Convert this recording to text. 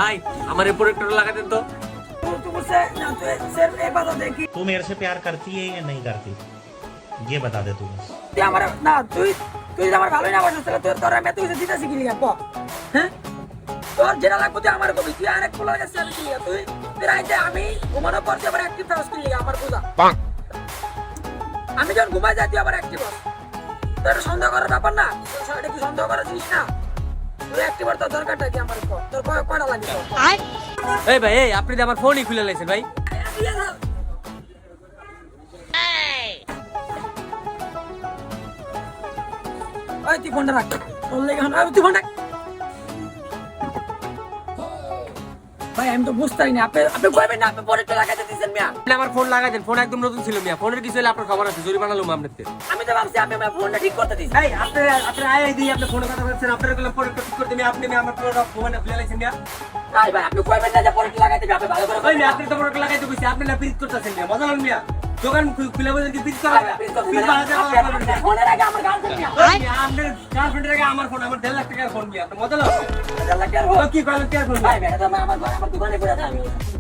ভাই আমার এই প্রোডাক্টটা লাগা দেন তো। तू मेरे से प्यार करती है या नहीं करती ये बता दे तू बस। আমার না তুই তুই আমার ভালোই না বাসছ তাহলে তোর আমি তুই দিতে শিখলি না কো হ্যাঁ তোর যেটা লাগবে তুই আমার কবি তুই আরেক পোলার কাছে আমি শিখলি তুই তুই রাইতে আমি ঘুমানোর পর যে আবার অ্যাক্টিভ থাকস কিলি আমার বুঝা আমি যখন ঘুমাই যাই তুই আবার অ্যাক্টিভ হস তোর সন্দেহ করার ব্যাপার না তোর এটা কি সন্দেহ করার জিনিস না তুই অ্যাক্টিভ হওয়ার তোর দরকারটা কি আমার কো তোর কয়টা লাগবে এই ভাই এই আপনি তো আমার ফোনই খুলে লাইছেন ভাই। ওই তুই ফোনটা রাখ তোর লেগে হন তুই ফোনটা ভাই আমি তো বুঝতে পারি না আপনি কইবেন না আপনি পরে তো লাগাইতে দিয়েছেন মিয়া আপনি আমার ফোন লাগা দেন, ফোন একদম নতুন ছিল মিয়া, ফোনের কিছু হলে আপনার খবর আছে, জরিমানা লুম আপনাকে। আমি তো ভাবছি আপনি আমার ফোনটা ঠিক করতে দিয়েছেন এই আপনি আয় দিই আপনি ফোনে কথা বলছেন, আপনার গেলাম প্রোডাক্ট ঠিক করতে মিয়া, আপনি মিয়া আমার ফোনে খুলে লাইছেন মিয়া। ভাই ভাই আপনি কইবেন না যে পরে লাগাইতে দিবেন আপনি ভালো করে ওই মিয়া আপনি তো প্রোডাক্ট লাগাইতে কইছি, আপনি না পিরিত করতেছেন মিয়া, মজা হল মিয়া। দোকান খুলে বলেন কি পিরিত করা পিরিত বানাতে মিয়া। ফোনের আগে আমার গান মিয়া মিয়া আপনার গার্লফ্রেন্ডের আগে আমার ফোন, আমার 1.5 লাখ টাকার ফোন মিয়া, আপনি মজা হল আল্লাহ কি আর কি করেন কি আর ফোন ভাই ভাই এটা তো আমার দোকানে পড়ে আছে